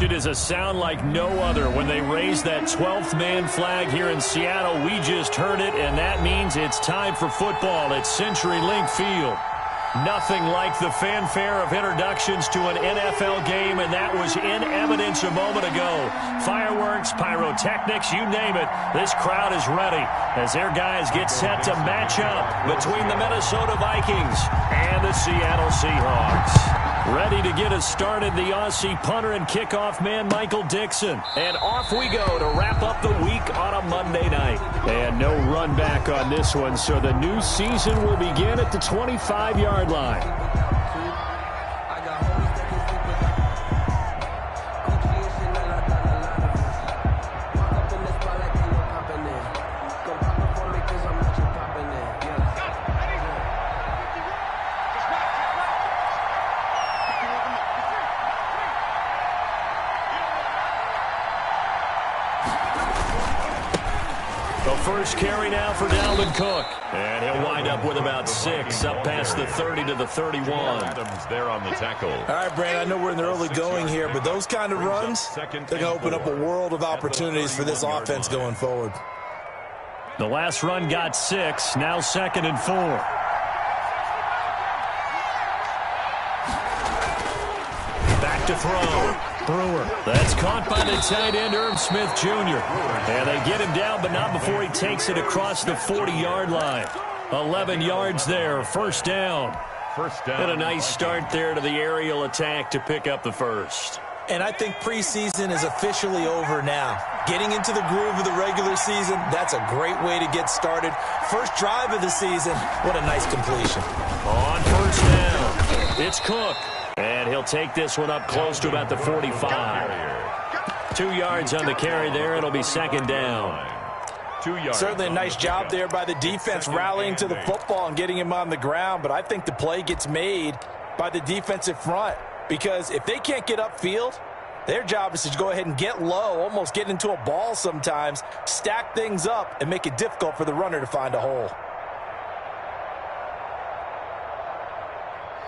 It is a sound like no other when they raise that 12th man flag here in Seattle. We just heard it, and that means it's time for football at CenturyLink Field. Nothing like the fanfare of introductions to an NFL game, and that was in evidence a moment ago. Fireworks, pyrotechnics, you name it. This crowd is ready as their guys get set to match up between the Minnesota Vikings and the Seattle Seahawks. Ready to get us started, the Aussie punter and kickoff man, Michael Dixon. And off we go to wrap up the week on a Monday night. And no run back on this one, so the new season will begin at the 25-yard line. First carry now for Dalvin Cook. And he'll wind up with about 6, up past the 30 to the 31. Adams there on the tackle. All right, Brandon, I know we're in the early going here, but those kind of runs, they're going to open up a world of opportunities for this offense going forward. The last run got 6, now 2nd and 4. Back to throw. Brewer. That's caught by the tight end, Irv Smith Jr. And they get him down, but not before he takes it across the 40-yard line. 11 yards there, first down. And a nice start there to the aerial attack to pick up the first. And I think preseason is officially over now. Getting into the groove of the regular season, that's a great way to get started. First drive of the season, what a nice completion. On first down, it's Cook. And he'll take this one up close to about the 45. 2 yards on the carry there. It'll be 2nd down. 2 yards. Certainly a nice job there by the defense rallying to the football and getting him on the ground. But I think the play gets made by the defensive front. Because if they can't get upfield, their job is to go ahead and get low, almost get into a ball sometimes, stack things up, and make it difficult for the runner to find a hole.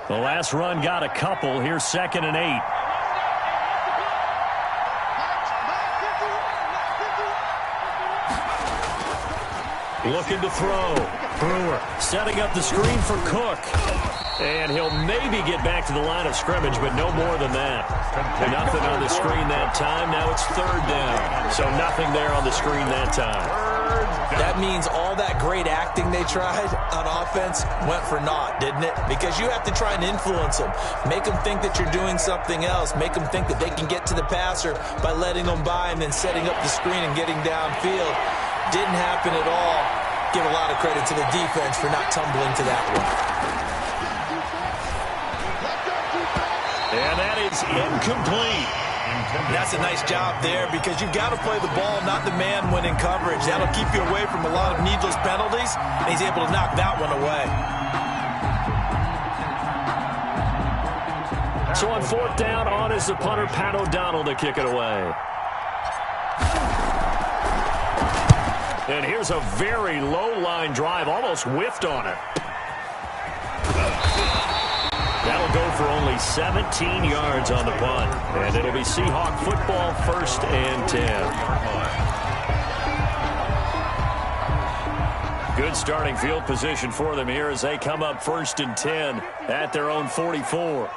The last run got a couple. Here's 2nd and 8. Looking to throw. Brewer setting up the screen for Cook. And he'll maybe get back to the line of scrimmage, but no more than that. Nothing on the screen that time. Now it's 3rd down. So nothing there on the screen that time. That means all that great acting they tried on offense went for naught, didn't it? Because you have to try and influence them. Make them think that you're doing something else. Make them think that they can get to the passer by letting them by and then setting up the screen and getting downfield. Didn't happen at all. Give a lot of credit to the defense for not tumbling to that one. And that is incomplete. That's a nice job there because you've got to play the ball, not the man when in coverage. That'll keep you away from a lot of needless penalties, and he's able to knock that one away. So on 4th down, on is the punter, Pat O'Donnell, to kick it away. And here's a very low-line drive, almost whiffed on it. That'll go for only 17 yards on the punt. And it'll be Seahawk football, 1st and 10. Good starting field position for them here as they come up 1st and 10 at their own 44.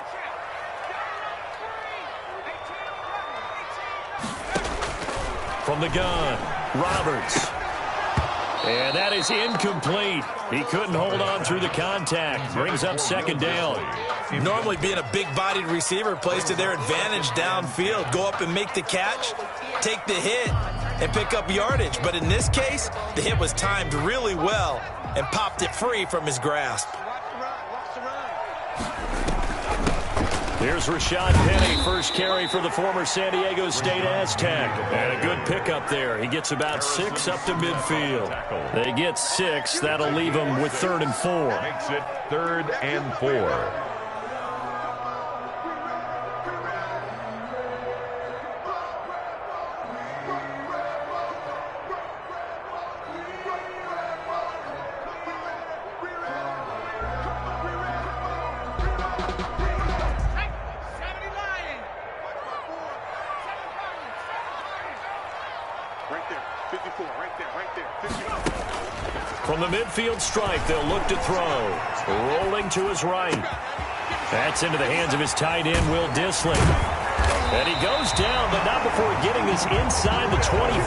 From the gun, Roberts. And that is incomplete. He couldn't hold on through the contact. Brings up 2nd down. Normally being a big-bodied receiver plays to their advantage downfield. Go up and make the catch, take the hit, and pick up yardage. But in this case, the hit was timed really well and popped it free from his grasp. Here's Rashad Penny, first carry for the former San Diego State Aztec. And a good pickup there. He gets about 6 up to midfield. They get 6. That'll leave them with 3rd and 4. Makes it 3rd and 4. From the midfield strike, they'll look to throw. Rolling to his right. That's into the hands of his tight end, Will Dissling. And he goes down, but not before getting this inside the 25.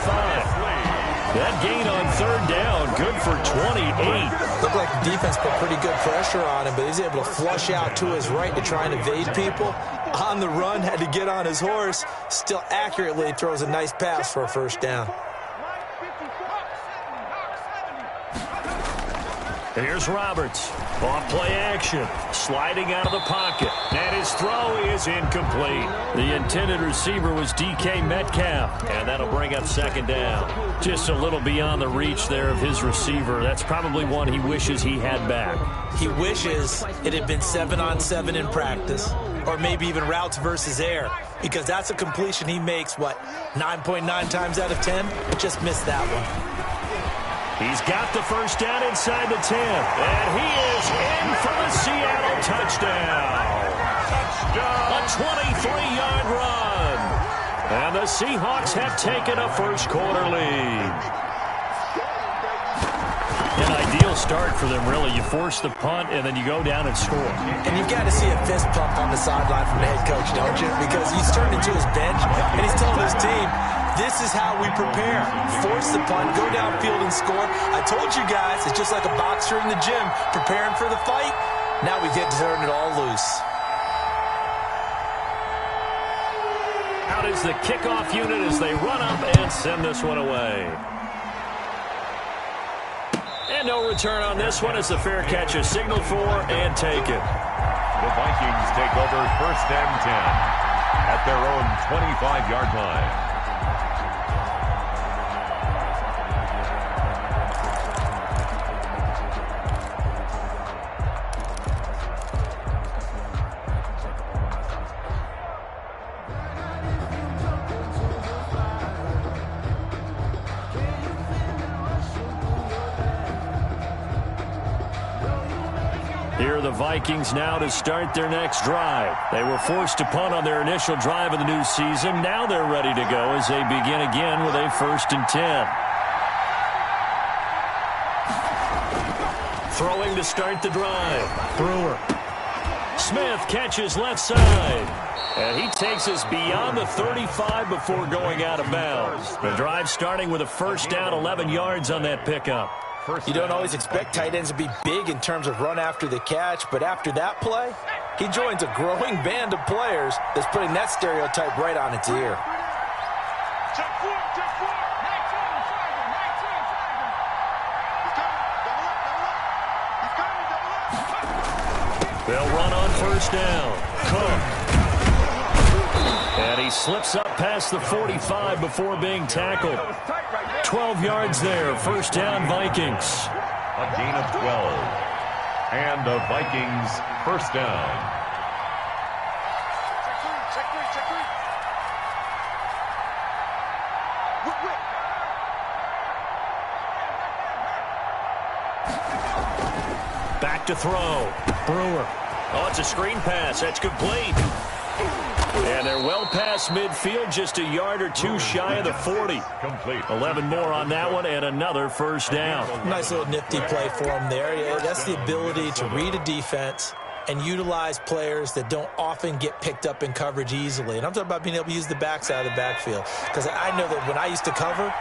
That gain on third down, good for 28. Looked like the defense put pretty good pressure on him, but he's able to flush out to his right to try and evade people. On the run, had to get on his horse. Still accurately throws a nice pass for a first down. Here's Roberts. Off play action. Sliding out of the pocket. And his throw is incomplete. The intended receiver was DK Metcalf. And that'll bring up second down. Just a little beyond the reach there of his receiver. That's probably one he wishes he had back. He wishes it had been 7-on-7 in practice. Or maybe even routes versus air. Because that's a completion he makes, 9.9 times out of 10? Just missed that one. He's got the first down inside the 10. And he is in for the Seattle touchdown. A 23-yard run. And the Seahawks have taken a first quarter lead. An ideal start for them, really. You force the punt, and then you go down and score. And you've got to see a fist pump on the sideline from the head coach, don't you? Because he's turned into his bench, and he's told his team, this is how we prepare. Force the punt, go downfield and score. I told you guys, it's just like a boxer in the gym preparing for the fight. Now we get to turn it all loose. Out is the kickoff unit as they run up and send this one away. And no return on this one as the fair catch is signaled for and taken. The Vikings take over first and 10 at their own 25-yard line. Here are the Vikings now to start their next drive. They were forced to punt on their initial drive of the new season. Now they're ready to go as they begin again with a 1st and 10. Throwing to start the drive. Brewer. Smith catches left side. And he takes us beyond the 35 before going out of bounds. The drive starting with a first down, 11 yards on that pickup. You don't always expect tight ends to be big in terms of run after the catch, but after that play, he joins a growing band of players that's putting that stereotype right on its ear. They'll run on first down. Cook. And he slips up past the 45 before being tackled. 12 yards there. First down, Vikings. A gain of 12. And the Vikings first down. Back to throw. Brewer. Oh, it's a screen pass. That's complete. And they're well past midfield, just a yard or two shy of the 40. Complete. 11 more on that one, and another first down. Nice little nifty play for him there. Yeah, that's the ability to read a defense and utilize players that don't often get picked up in coverage easily. And I'm talking about being able to use the backside of the backfield. Because I know that when I used to cover,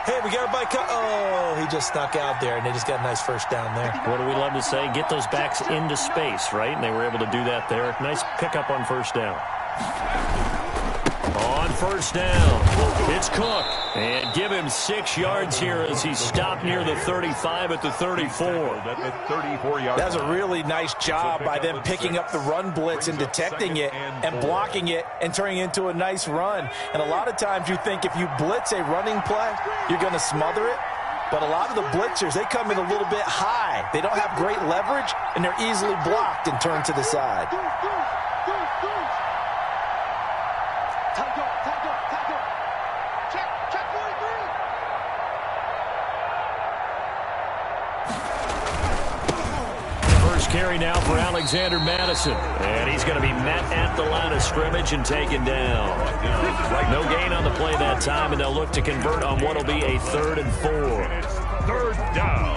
hey, we got everybody oh, he just snuck out there, and they just got a nice first down there. What do we love to say? Get those backs into space, right? And they were able to do that there. Nice pickup on first down. On first down, it's Cook. And give him 6 yards here as he's stopped near the 35 at the 34. That's a really nice job by them picking up the run blitz and detecting it and blocking it and turning it into a nice run. And a lot of times you think if you blitz a running play, you're going to smother it. But a lot of the blitzers, they come in a little bit high. They don't have great leverage, and they're easily blocked and turned to the side. First carry now for Alexander Madison. And he's going to be met at the line of scrimmage and taken down. No gain on the play that time, and they'll look to convert on what will be a 3rd and 4. It's 3rd down.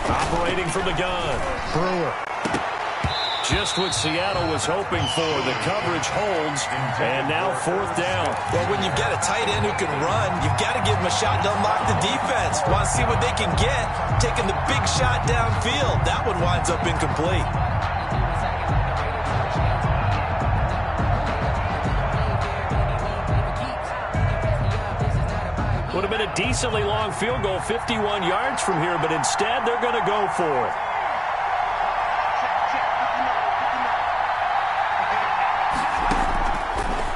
Operating from the gun, Brewer. Just what Seattle was hoping for. The coverage holds, and now 4th down. Well, when you've got a tight end who can run, you've got to give him a shot to unlock the defense. Want to see what they can get, taking the big shot downfield. That one winds up incomplete. Would have been a decently long field goal, 51 yards from here, but instead they're going to go for it.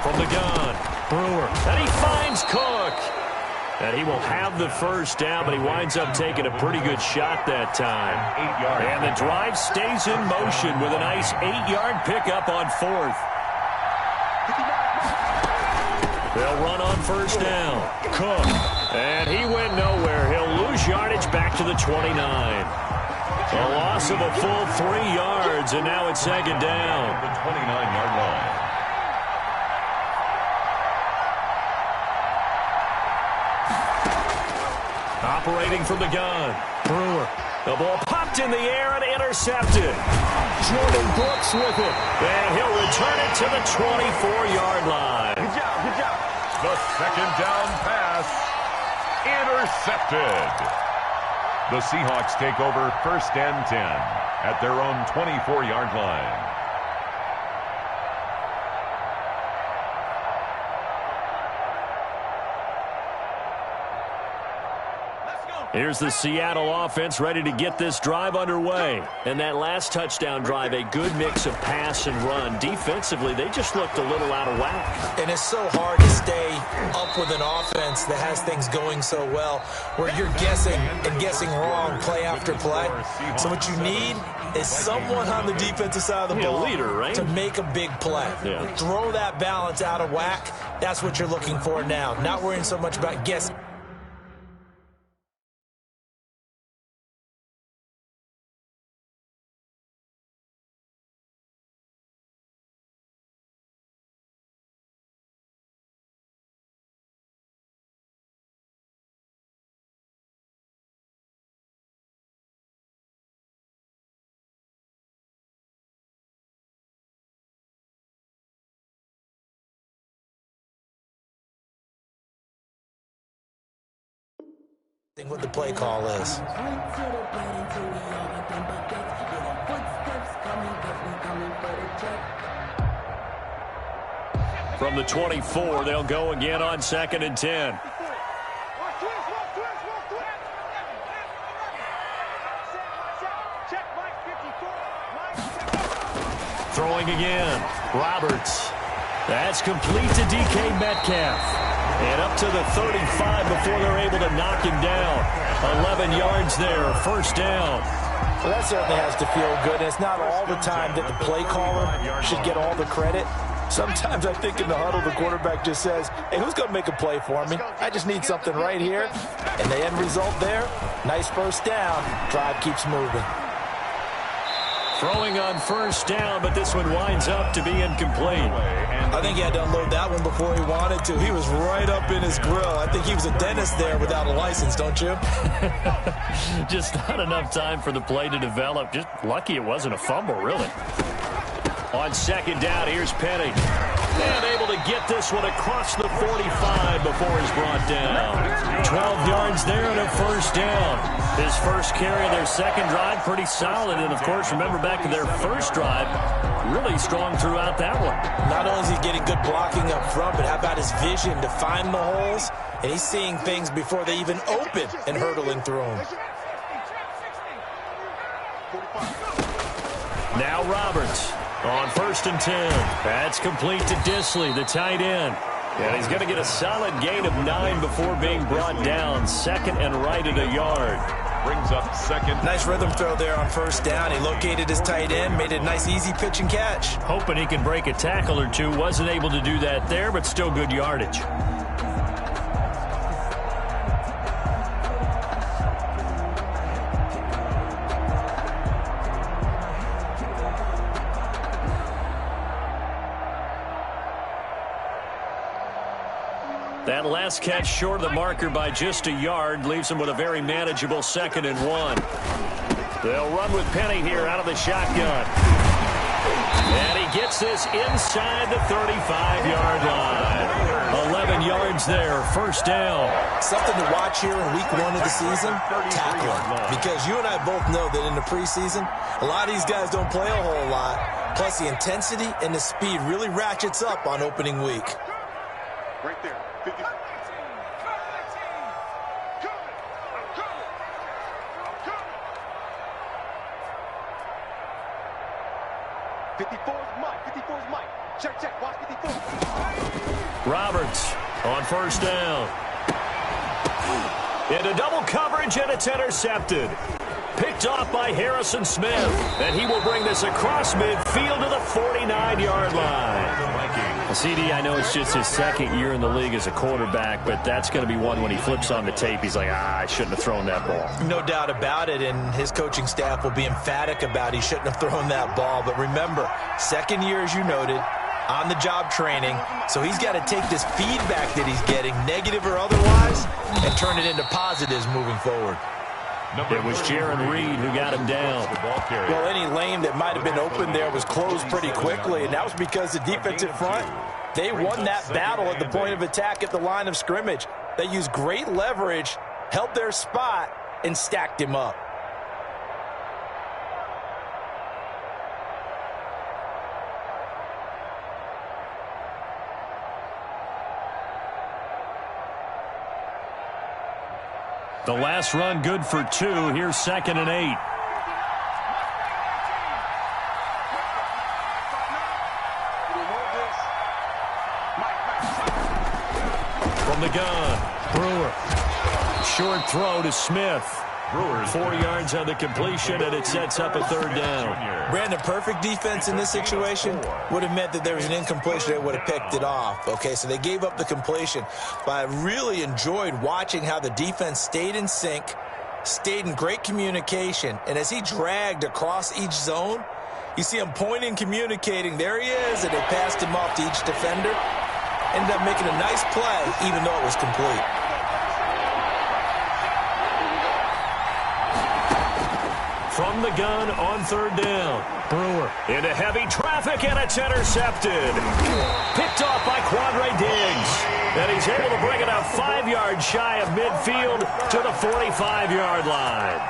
From the gun, Brewer, and he finds Cook. And he will have the first down, but he winds up taking a pretty good shot that time. And the drive stays in motion with a nice 8-yard pickup on 4th. They'll run on first down. Cook. And he went nowhere. He'll lose yardage back to the 29. A loss of a full 3 yards, and now it's 2nd down. The 29-yard line. Operating from the gun. Brewer. The ball popped in the air and intercepted. Jordan Brooks with it. And he'll return it to the 24-yard line. Good job, good job. The 2nd down pass. Intercepted. The Seahawks take over 1st and 10 at their own 24-yard line. Here's the Seattle offense ready to get this drive underway. And that last touchdown drive, a good mix of pass and run. Defensively, they just looked a little out of whack. And it's so hard to stay up with an offense that has things going so well, where you're guessing and guessing wrong play after play. So what you need is someone on the defensive side of the ball, a leader, right? To make a big play. Yeah. Throw that balance out of whack. That's what you're looking for now. Not worrying so much about guessing. What the play call is. From the 24, they'll go again on 2nd and 10. Throwing again. Roberts. That's complete to DK Metcalf. And up to the 35 before they're able to knock him down. 11 yards there, 1st down. Well, that certainly has to feel good. And it's not all the time that the play caller should get all the credit. Sometimes I think in the huddle, the quarterback just says, hey, who's going to make a play for me? I just need something right here. And the end result there, nice 1st down. Drive keeps moving. Throwing on 1st down, but this one winds up to be incomplete. I think he had to unload that one before he wanted to. He was right up in his grill. I think he was a dentist there without a license, don't you? Just not enough time for the play to develop. Just lucky it wasn't a fumble, really. On 2nd down, here's Penny. And able to get this one across the 45 before he's brought down. 12 yards there and a 1st down. His first carry of their 2nd drive, pretty solid. And, of course, remember back to their 1st drive, really strong throughout that one. Not only is he getting good blocking up front, but how about his vision to find the holes? And he's seeing things before they even open and hurtling through them. Now Roberts on 1st and 10. That's complete to Disley, the tight end. And he's going to get a solid gain of 9 before being brought down. Second and right at a yard. Brings up second. Nice rhythm throw there on first down. He located his tight end, made it a nice easy pitch and catch. Hoping he can break a tackle or two. Wasn't able to do that there, but still good yardage. That last catch short of the marker by just a yard leaves him with a very manageable 2nd and 1. They'll run with Penny here out of the shotgun. And he gets this inside the 35-yard line. 11 yards there, first down. Something to watch here in week 1 of the season, tackling. Because you and I both know that in the preseason, a lot of these guys don't play a whole lot. Plus the intensity and the speed really ratchets up on opening week. Right there. 50. 54's Mike. 54's Mike. Check. Watch 54. Roberts on first down. Into double coverage, and it's intercepted. Picked off by Harrison Smith. And he will bring this across midfield to the 49-yard line. CD, I know it's just his second year in the league as a quarterback, but that's going to be one when he flips on the tape. He's like, I shouldn't have thrown that ball. No doubt about it, and his coaching staff will be emphatic about he shouldn't have thrown that ball. But remember, second year, as you noted, on-the-job training, so he's got to take this feedback that he's getting, negative or otherwise, and turn it into positives moving forward. It was Jaron Reed who got him down. Well, any lane that might have been open there was closed pretty quickly, and that was because the defensive front, they won that battle at the point of attack at the line of scrimmage. They used great leverage, held their spot, and stacked him up. The last run good for 2. Here's 2nd and 8. From the gun, Brewer. Short throw to Smith. Brewer 4 yards on the completion, and it sets up a 3rd down. Brandon, perfect defense in this situation would have meant that there was an incompletion that would have picked it off. Okay, so they gave up the completion. But I really enjoyed watching how the defense stayed in sync, stayed in great communication, and as he dragged across each zone, you see him pointing, communicating. There he is, and they passed him off to each defender. Ended up making a nice play, even though it was complete. From the gun on 3rd down. Brewer into heavy traffic, and it's intercepted. Picked off by Quandre Diggs. And he's able to bring it out 5 yards shy of midfield to the 45-yard line.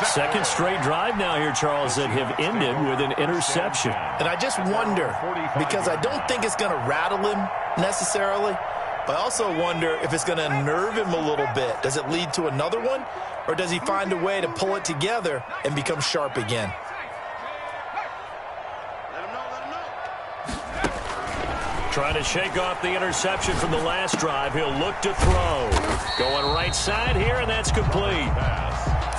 Second straight drive now here, Charles, that have ended with an interception. And I just wonder, because I don't think it's going to rattle him necessarily, but I also wonder if it's going to unnerve him a little bit. Does it lead to another one, or does he find a way to pull it together and become sharp again? Trying to shake off the interception from the last drive. He'll look to throw. Going right side here, and that's complete.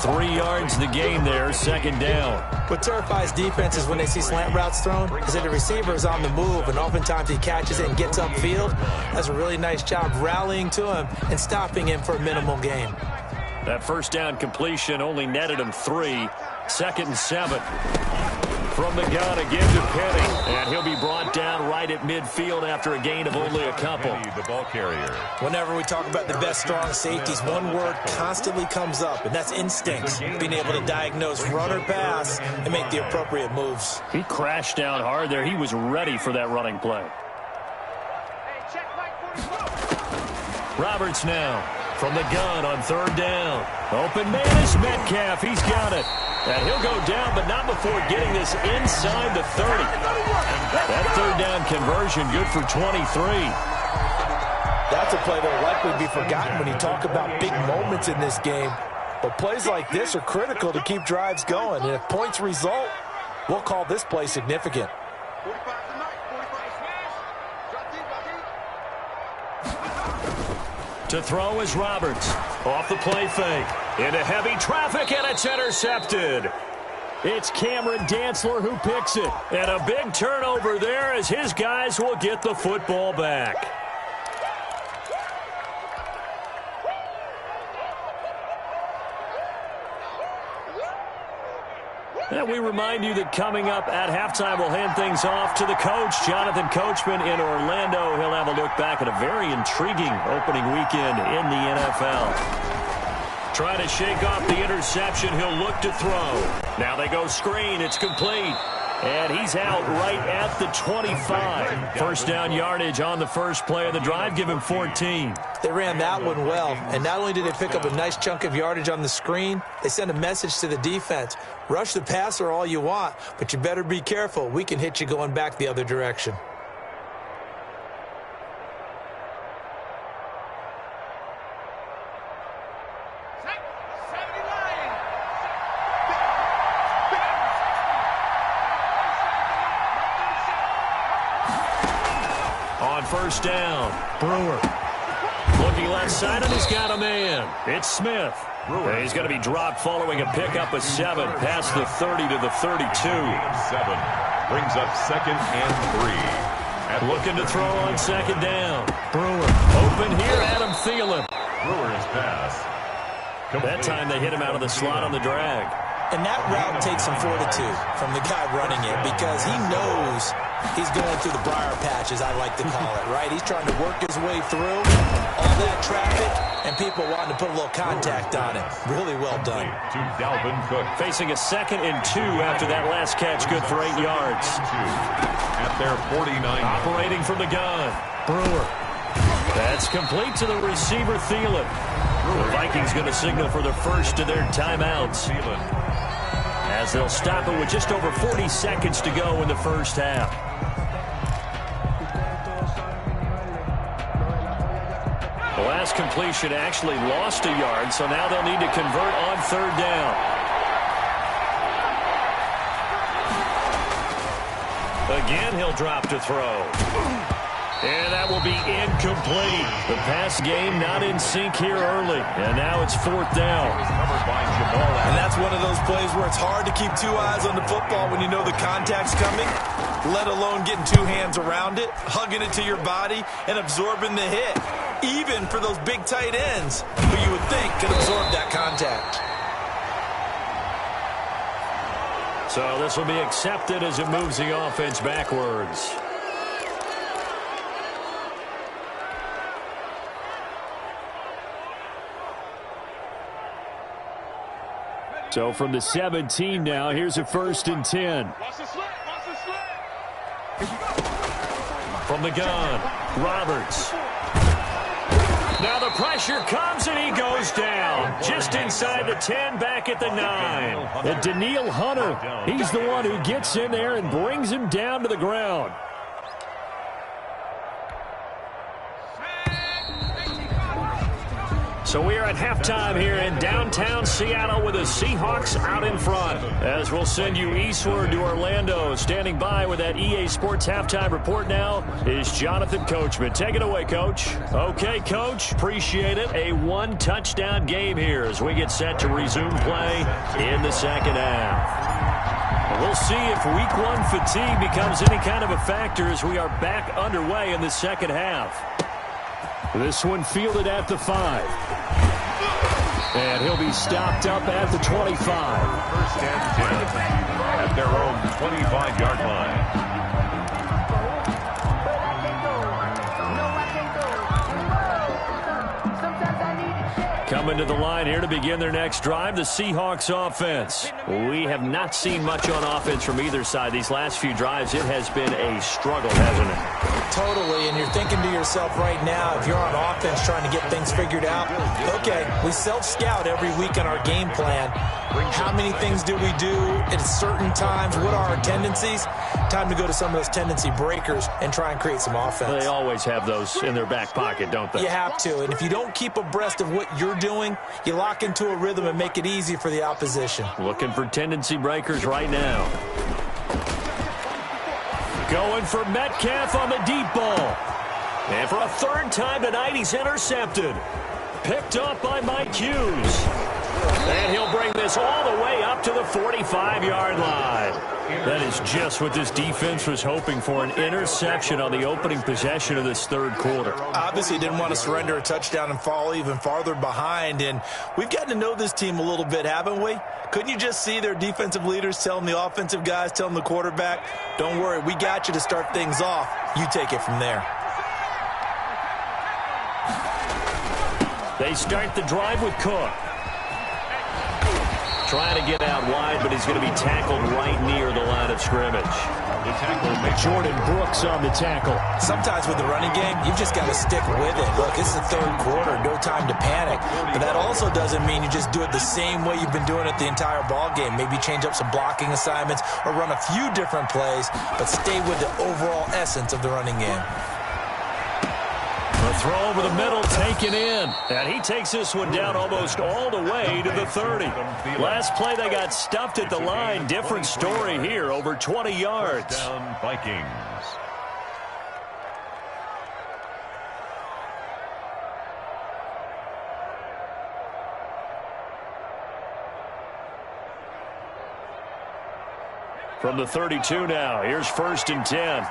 3 yards the gain there, 2nd down. What terrifies defenses when they see slant routes thrown is that the receiver is on the move, and oftentimes he catches it and gets upfield. Does a really nice job rallying to him and stopping him for a minimal gain. That first down completion only netted him 3. 2nd and 7. From the gun again to Penny, and he'll be brought down right at midfield after a gain of only a couple. The ball carrier. Whenever we talk about the best strong safeties, one word constantly comes up, and that's instinct. Being able to diagnose run or pass and make the appropriate moves. He crashed down hard there. He was ready for that running play. Roberts now from the gun on 3rd down. Open man is Metcalf. He's got it. And he'll go down, but not before getting this inside the 30. That 3rd down conversion good for 23. That's a play that will likely be forgotten when you talk about big moments in this game. But plays like this are critical to keep drives going. And if points result, we'll call this play significant. To throw is Roberts. Off the play fake. Into heavy traffic, and it's intercepted. It's Cameron Dantzler who picks it. And a big turnover there as his guys will get the football back. And we remind you that coming up at halftime, we'll hand things off to the coach, Jonathan Coachman in Orlando. He'll have a look back at a very intriguing opening weekend in the NFL. Trying to shake off the interception. He'll look to throw. Now they go screen. It's complete. And he's out right at the 25. First down yardage on the first play of the drive. Give him 14. They ran that one well. And not only did they pick up a nice chunk of yardage on the screen, they sent a message to the defense. Rush the passer all you want, but you better be careful. We can hit you going back the other direction. On first down, Brewer. Looking left side, and he's got a man. It's Smith. He's going to be dropped following a pickup of 7 past the 30 to the 32. 7 brings up 2nd and 3. Looking to throw on 2nd down. Brewer open here, Adam Thielen. Brewer's pass. That time they hit him out of the slot on the drag. And that route takes some fortitude from the guy running it because he knows he's going through the briar patch, as I like to call it, right? He's trying to work his way through all that traffic and people wanting to put a little contact on it. Really well done. To Dalvin Cook. Facing a 2nd and 2 after that last catch, good for 8 yards. At their 49. Operating from the gun. Brewer. That's complete to the receiver, Thielen. The Vikings going to signal for the first of their timeouts, as they'll stop it with just over 40 seconds to go in the first half. The last completion actually lost a yard, so now they'll need to convert on 3rd down. Again, he'll drop to throw. And that will be incomplete. The pass game not in sync here early. And now it's 4th down. And that's one of those plays where it's hard to keep 2 eyes on the football when you know the contact's coming, let alone getting 2 hands around it, hugging it to your body, and absorbing the hit. Even for those big tight ends who you would think could absorb that contact. So this will be accepted as it moves the offense backwards. So from the 17 now, here's a 1st and 10. From the gun, Roberts. Now the pressure comes and he goes down. Just inside the 10, back at the 9. And Daniil Hunter, he's the one who gets in there and brings him down to the ground. So we are at halftime here in downtown Seattle with the Seahawks out in front. As we'll send you eastward to Orlando. Standing by with that EA Sports halftime report now is Jonathan Coachman. Take it away, Coach. Okay, Coach. Appreciate it. A 1-touchdown game here as we get set to resume play in the second half. We'll see if week 1 fatigue becomes any kind of a factor as we are back underway in the second half. This one fielded at the 5. And he'll be stopped up at the 25. 1st and 10 at their own 25-yard line. Coming to the line here to begin their next drive, the Seahawks offense. We have not seen much on offense from either side. These last few drives, it has been a struggle, hasn't it? Totally, and you're thinking to yourself right now, if you're on offense trying to get things figured out, okay, we self-scout every week on our game plan. How many things do we do at certain times? What are our tendencies? Time to go to some of those tendency breakers and try and create some offense. They always have those in their back pocket, don't they? You have to, and if you don't keep abreast of what you're doing, you lock into a rhythm and make it easy for the opposition. Looking for tendency breakers right now. Going for Metcalf on the deep ball. And for a third time tonight, he's intercepted. Picked up by Mike Hughes. And he'll bring this all the way up to the 45-yard line. That is just what this defense was hoping for, an interception on the opening possession of this third quarter. Obviously didn't want to surrender a touchdown and fall even farther behind. And we've gotten to know this team a little bit, haven't we? Couldn't you just see their defensive leaders telling the offensive guys, telling the quarterback, don't worry, we got you to start things off. You take it from there. They start the drive with Cook. Trying to get out wide, but he's going to be tackled right near the line of scrimmage. The tackle Jordan Brooks on the tackle. Sometimes with the running game, you've just got to stick with it. Look, it's the third quarter, no time to panic. But that also doesn't mean you just do it the same way you've been doing it the entire ball game. Maybe change up some blocking assignments or run a few different plays, but stay with the overall essence of the running game. A throw over the middle, taken in. And he takes this one down almost all the way to the 30. Last play, they got stuffed at the line. Different story here, over 20 yards. down Vikings. From the 32 now, here's 1st and 10.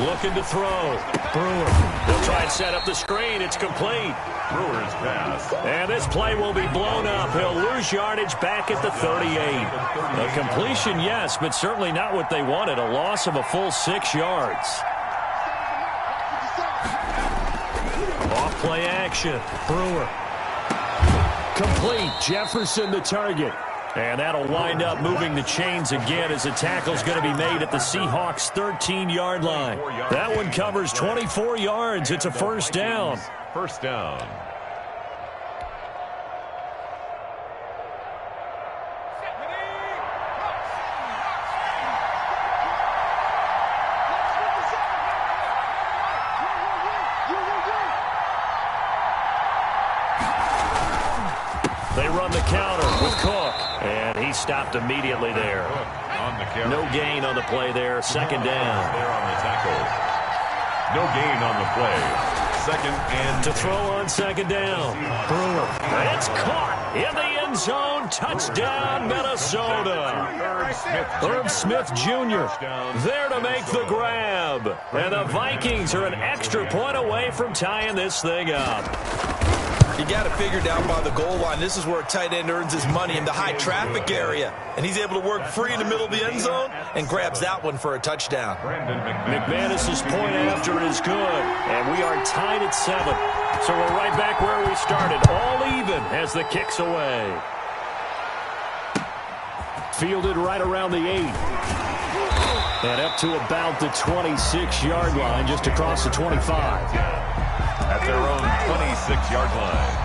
Looking to throw. Brewer. He'll try and set up the screen. It's complete. Brewer's pass. And this play will be blown up. He'll lose yardage back at the 38. A completion, yes, but certainly not what they wanted. A loss of a full 6 yards. Off play action. Brewer. Complete. Jefferson the target. And that'll wind up moving the chains again as the tackle's going to be made at the Seahawks' 13-yard line. That one covers 24 yards. It's a first down. First down. They run the counter with Cook. And he stopped immediately there. On the carry. No gain on the play there. Second down. There on the tackle. No gain on the play. Second and To throw on second down. Brewer. It's caught in the end zone. Touchdown, Minnesota. Irv Smith Jr. there to make the grab. And the Vikings are an extra point away from tying this thing up. You got to figure down by the goal line. This is where a tight end earns his money, in the high traffic area. And he's able to work free in the middle of the end zone and grabs that one for a touchdown. McManus's point after is good. And we are tied at 7. So we're right back where we started. All even as the kick's away. Fielded right around the 8. And up to about the 26-yard line, just across the 25. At their own 26-yard line.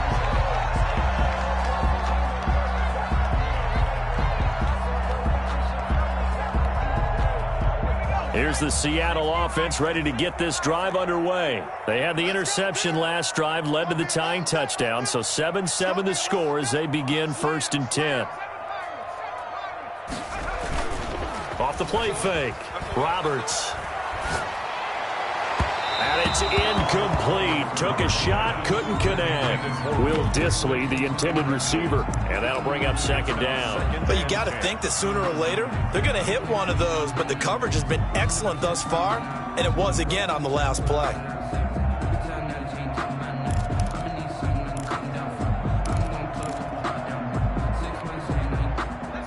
Here's the Seattle offense ready to get this drive underway. They had the interception last drive, led to the tying touchdown, so 7-7 the score as they begin 1st and 10. Off the play fake. Roberts. And it's incomplete. Took a shot, couldn't connect. Will Dissly, the intended receiver. And that'll bring up second down. But you got to think that sooner or later, they're going to hit one of those. But the coverage has been excellent thus far, and it was again on the last play.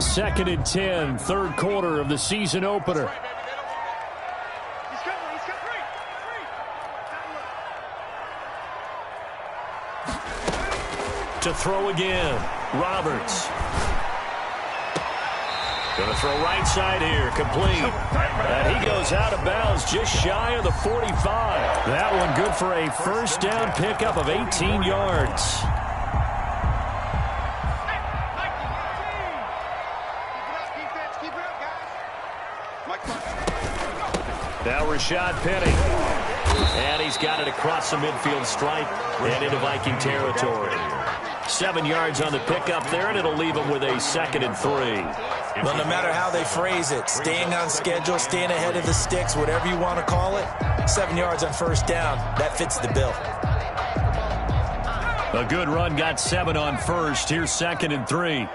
Second and 10, third quarter of the season opener. To throw again, Roberts. Going to throw right side here, complete. And he goes out of bounds just shy of the 45. That one good for a first down pickup of 18 yards. Now Rashad Penny. And he's got it across the midfield stripe and into Viking territory. 7 yards on the pickup there, and it'll leave them with a 2nd and 3. Well, no matter how they phrase it, staying on schedule, staying ahead of the sticks, whatever you want to call it, 7 yards on first down, that fits the bill. A good run got 7 on first. Here's 2nd and 3.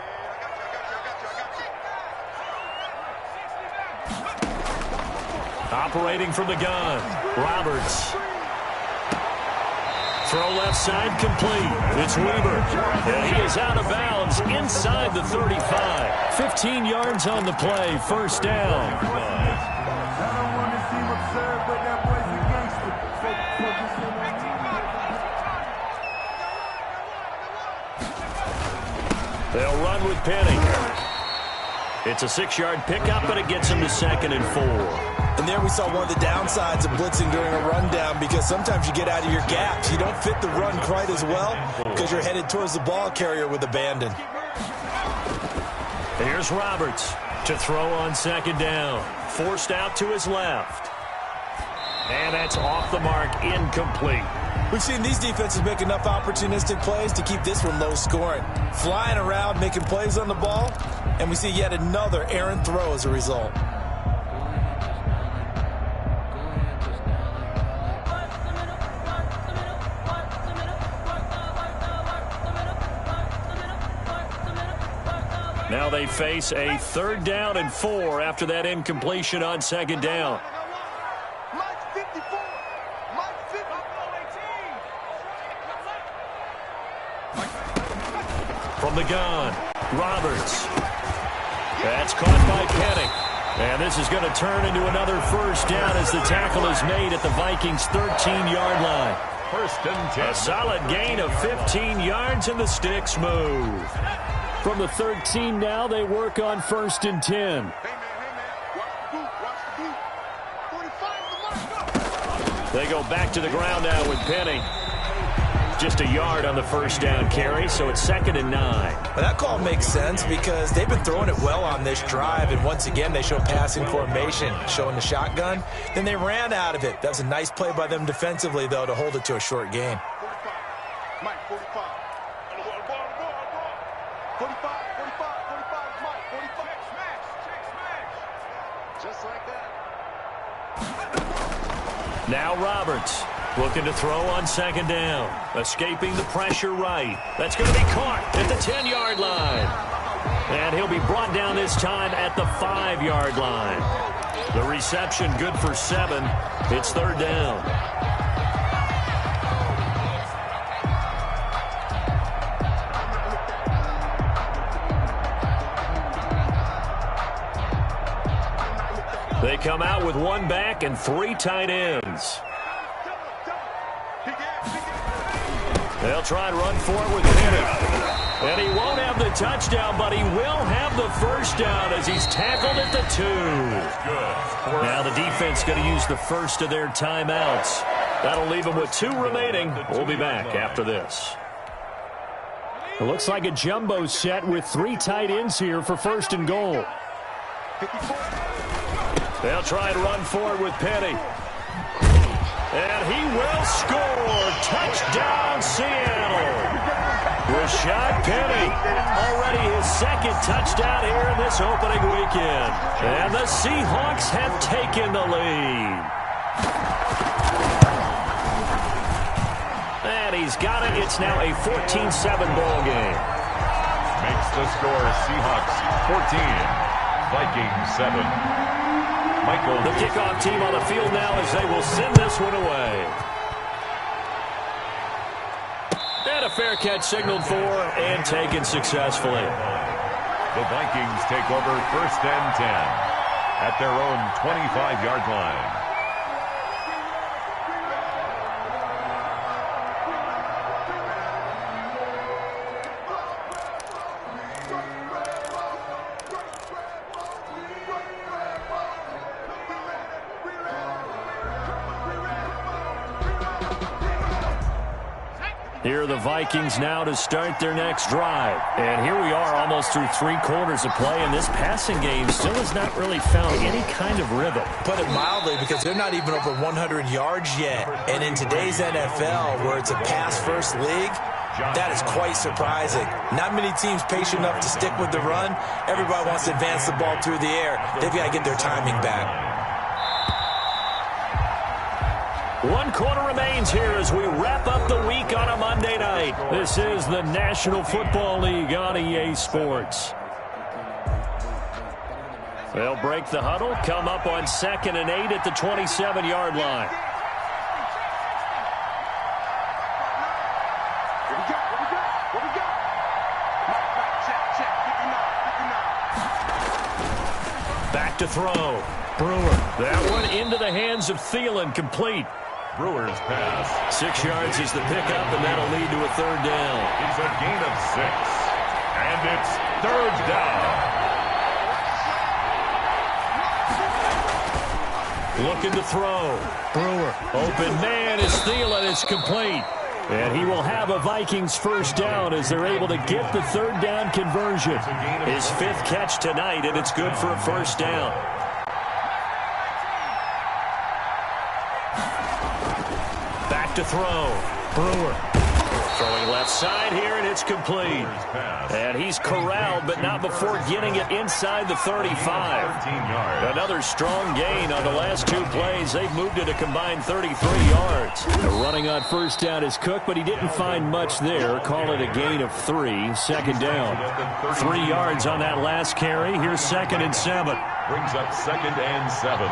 Operating from the gun, Roberts. Throw left side complete. It's Weaver. And he is out of bounds inside the 35. 15 yards on the play. First down. They'll run with Penny. It's a 6-yard pickup, but it gets him to 2nd and 4. And there we saw one of the downsides of blitzing during a rundown, because sometimes you get out of your gaps. You don't fit the run quite as well because you're headed towards the ball carrier with abandon. Here's Roberts to throw on 2nd down. Forced out to his left. And that's off the mark, incomplete. We've seen these defenses make enough opportunistic plays to keep this one low scoring. Flying around, making plays on the ball, and we see yet another errant throw as a result. Now they face a 3rd down and 4 after that incompletion on 2nd down. From the gun, Roberts. That's caught by Penny. And this is going to turn into another first down as the tackle is made at the Vikings' 13-yard line. 1st and 10. A solid gain of 15 yards, and the sticks move. From the 13 now, they work on 1st and 10. They go back to the ground now with Penny. Just a yard on the first down carry, so it's 2nd and 9. Well, that call makes sense because they've been throwing it well on this drive, and once again they show passing formation, showing the shotgun. Then they ran out of it. That was a nice play by them defensively, though, to hold it to a short gain. 45, 45. Just like that. Now Roberts looking to throw on 2nd down. Escaping the pressure right. That's going to be caught at the 10-yard line. And he'll be brought down this time at the 5-yard line. The reception good for 7. It's 3rd down. They come out with 1 back and 3 tight ends. They'll try and run for it with Penny. And he won't have the touchdown, but he will have the first down as he's tackled at the 2. Good. Now the defense going to use the first of their timeouts. That'll leave them with 2 remaining. We'll be back after this. It looks like a jumbo set with 3 tight ends here for 1st and goal. They'll try and run for it with Penny. And he will score. Touchdown, Seattle. Rashad Penny, already his 2nd touchdown here in this opening weekend. And the Seahawks have taken the lead. And he's got it. It's now a 14-7 ball game. Makes the score Seahawks 14, Vikings 7. Michael. The kickoff team on the field now as they will send this one away. And a fair catch signaled for and taken successfully. The Vikings take over 1st and 10 at their own 25-yard line. Here are the Vikings now to start their next drive. And here we are almost through 3 quarters of play, and this passing game still has not really found any kind of rhythm. Put it mildly, because they're not even over 100 yards yet. And in today's NFL, where it's a pass-first league, That is quite surprising. Not many teams patient enough to stick with the run. Everybody wants to advance the ball through the air. They've got to get their timing back. 1 quarter remains here as we wrap up the week on a Monday night. This is the National Football League on EA Sports. They'll break the huddle, come up on 2nd and 8 at the 27-yard line. Back to throw. Brewer. That one into the hands of Thielen, complete. Brewer's pass. 6 yards is the pickup, and that'll lead to a 3rd down. It's a gain of 6. And it's 3rd down. Looking to throw. Brewer. Open man is Thielen. It's complete. And he will have a Vikings 1st down as they're able to get the 3rd down conversion. His 5th catch tonight, and it's good for a 1st down. Back to throw. Brewer. Throwing left side here, and it's complete. And he's corralled, but not before getting it inside the 35. Another strong gain on the last 2 plays. They've moved it a combined 33 yards. The running on 1st down is Cook, but he didn't find much there. Call it a gain of 3. 2nd down. 3 yards on that last carry. Here's 2nd and 7. Brings up 2nd and 7.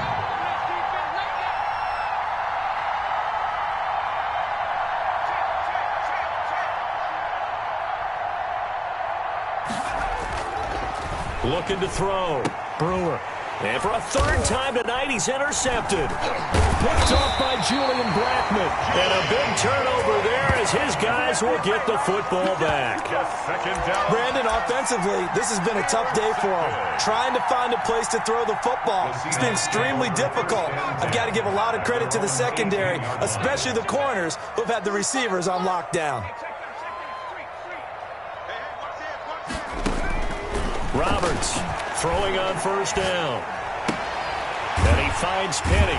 Looking to throw. Brewer. And for a 3rd time tonight, he's intercepted. Picked off by Julian Blackman. And a big turnover there as his guys will get the football back. Brandon, offensively, this has been a tough day for him. Trying to find a place to throw the football. It's been extremely difficult. I've got to give a lot of credit to the secondary, especially the corners who've had the receivers on lockdown. Roberts throwing on 1st down. And he finds Penny.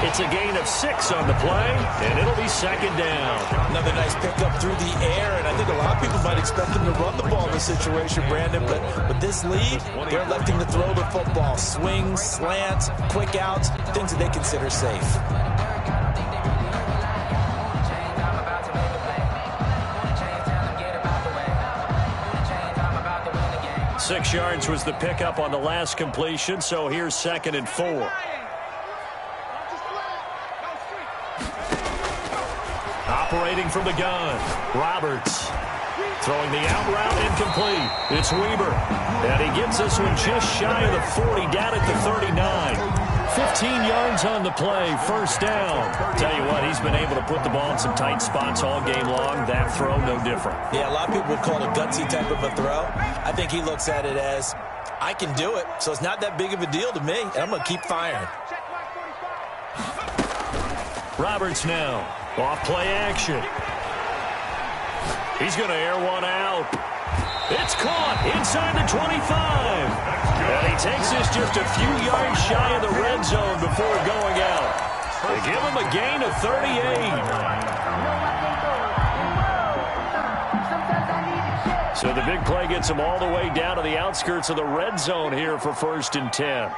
It's a gain of 6 on the play, and it'll be 2nd down. Another nice pickup through the air, and I think a lot of people might expect them to run the ball in this situation, Brandon, but with this lead, they're electing to throw the football. Swings, slants, quick outs, things that they consider safe. Six yards was the pickup on the last completion, so here's 2nd and 4. Operating from the gun, Roberts. Throwing the out route, incomplete. It's Weber. And he gets this one just shy of the 40, down at the 39. 15 yards on the play, 1st down. Tell you what, he's been able to put the ball in some tight spots all game long. That throw, no different. Yeah, a lot of people would call it a gutsy type of a throw. I think he looks at it as, I can do it, so it's not that big of a deal to me, and I'm going to keep firing. Roberts now, off play action. He's going to air one out. It's caught inside the 25. And he takes this just a few yards shy of the red zone before going out. They give him a gain of 38. So the big play gets him all the way down to the outskirts of the red zone here for 1st and 10.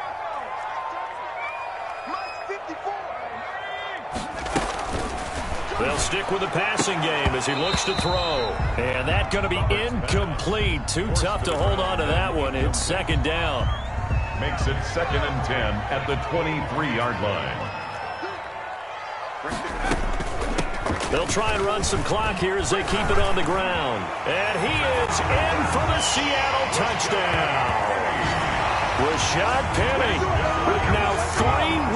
They'll stick with the passing game as he looks to throw. And that's going to be incomplete. Too tough to hold on to that one. It's 2nd down. Makes it 2nd and 10 at the 23-yard line. They'll try and run some clock here as they keep it on the ground. And he is in for the Seattle touchdown. Rashad Penny with now 3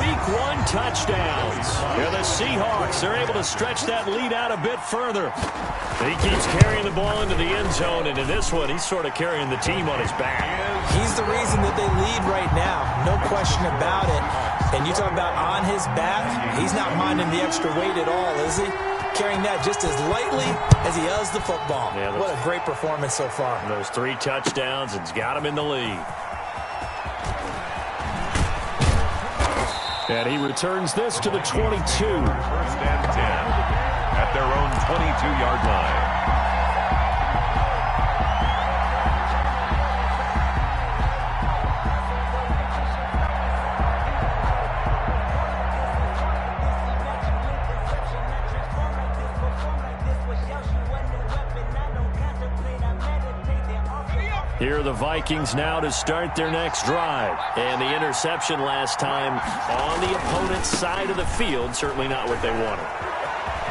Week 1 touchdowns. And the Seahawks are able to stretch that lead out a bit further. He keeps carrying the ball into the end zone, and in this one, he's sort of carrying the team on his back. He's the reason that they lead right now, no question about it. And you talk about on his back, he's not minding the extra weight at all, is he? Carrying that just as lightly as he does the football. Yeah, what a great performance so far. Those 3 touchdowns, it's got him in the lead. And he returns this to the 22. 1st and 10. at their own 22-yard line. Here are the Vikings now to start their next drive. And the interception last time on the opponent's side of the field, certainly not what they wanted.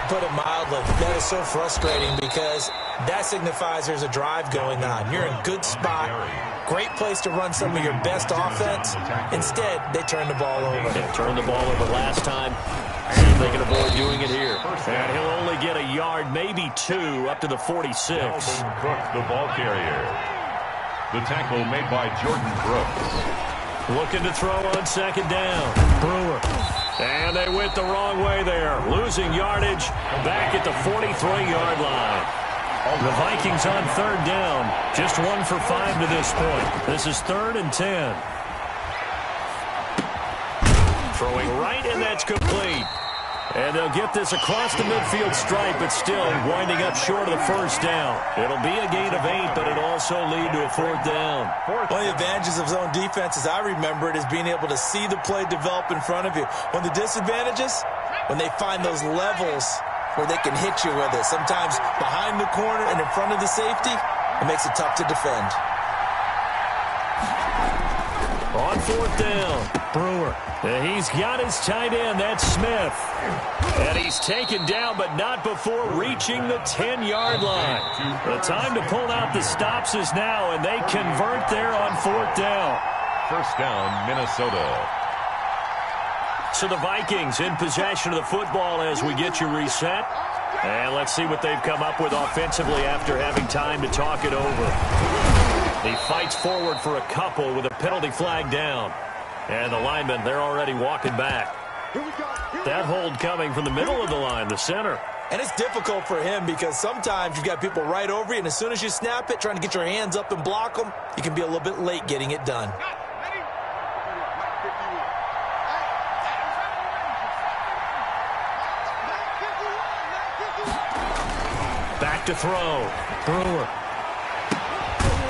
Put it mildly, that is so frustrating because that signifies there's a drive going on. You're in a good spot, great place to run some of your best offense. Instead, they turn the ball over. They turned the ball over last time. See if they can avoid doing it here. And he'll only get a yard, maybe two, up to the 46. Cook, the ball carrier. The tackle made by Jordan Brooks. Looking to throw on second down. Brewer. And they went the wrong way there. Losing yardage back at the 43-yard line. The Vikings on third down. Just 1 for 5 to this point. This is 3rd and 10. Throwing right, and that's complete. And they'll get this across the midfield stripe, but still winding up short of the first down. It'll be a gain of 8, but it'll also lead to a 4th down. One of the advantages of zone defense, as I remember it, is being able to see the play develop in front of you. One of the disadvantages, when they find those levels where they can hit you with it. Sometimes behind the corner and in front of the safety, it makes it tough to defend. On 4th down, Brewer. And he's got his tight end, that's Smith. And he's taken down, but not before reaching the 10-yard line. The time to pull out the stops is now, and they convert there on 4th down. First down, Minnesota. So the Vikings in possession of the football as we get you reset. And let's see what they've come up with offensively after having time to talk it over. He fights forward for a couple with a penalty flag down. And the linemen, they're already walking back. That hold coming from the middle of the line, the center. And it's difficult for him because sometimes you've got people right over you, and as soon as you snap it, trying to get your hands up and block them, you can be a little bit late getting it done. Back to throw. Brewer.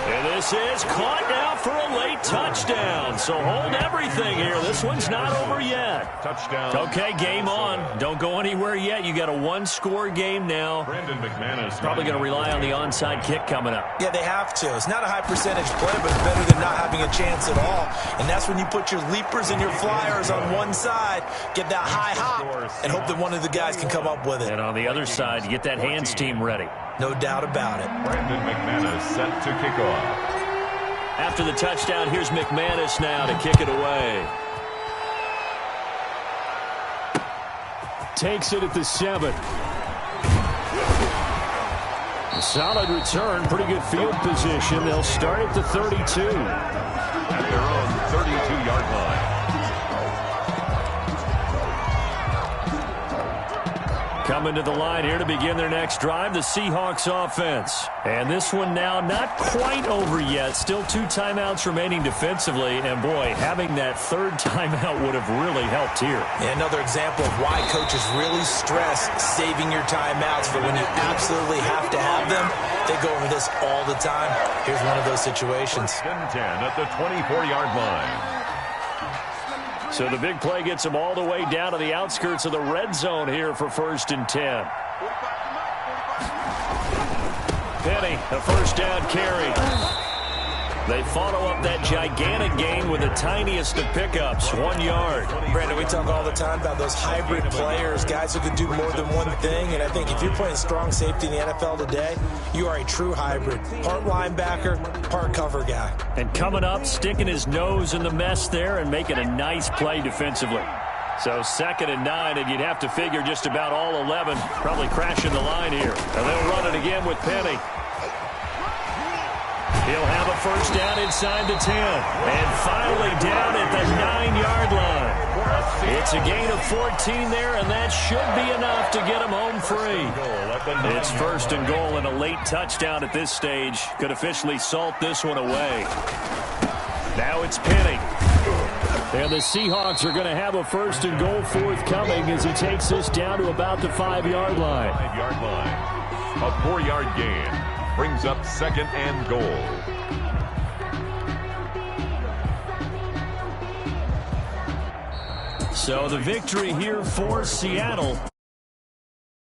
And this is caught now for a late touchdown. So hold everything here. This one's not over yet. Touchdown. Okay, game on. Don't go anywhere yet. You got a one-score game now. Brandon McManus. Probably going to rely on the onside kick coming up. Yeah, they have to. It's not a high-percentage play, but it's better than not having a chance at all. And that's when you put your leapers and your flyers on one side, get that high hop, and hope that one of the guys can come up with it. And on the other side, you get that hands team ready. No doubt about it. Brandon McManus set to kick off. After the touchdown, here's McManus now to kick it away. Takes it at the 7. A solid return, pretty good field position. They'll start at the 32. At their own 32-yard line. Coming to the line here to begin their next drive, the Seahawks offense. And this one now not quite over yet. Still 2 timeouts remaining defensively. And, boy, having that third timeout would have really helped here. And another example of why coaches really stress saving your timeouts for when you absolutely have to have them. They go over this all the time. Here's one of those situations. 10 at the 24-yard line. So the big play gets them all the way down to the outskirts of the red zone here for 1st and 10. Penny, a first down carry. They follow up that gigantic gain with the tiniest of pickups, 1 yard. Brandon, we talk all the time about those hybrid players, guys who can do more than one thing. And I think if you're playing strong safety in the NFL today, you are a true hybrid. Part linebacker, part cover guy. And coming up, sticking his nose in the mess there and making a nice play defensively. So 2nd and 9, and you'd have to figure just about all 11 probably crashing the line here. And they'll run it again with Penny. He'll have a first down inside the 10. And finally down at the 9-yard line. It's a gain of 14 there, and that should be enough to get him home free. It's 1st and goal, and a late touchdown at this stage could officially salt this one away. Now it's Penny. And the Seahawks are going to have a 1st and goal forthcoming as he takes this down to about the 5-yard line. 5-yard line. A 4-yard gain brings up 2nd and goal. So the victory here for Seattle.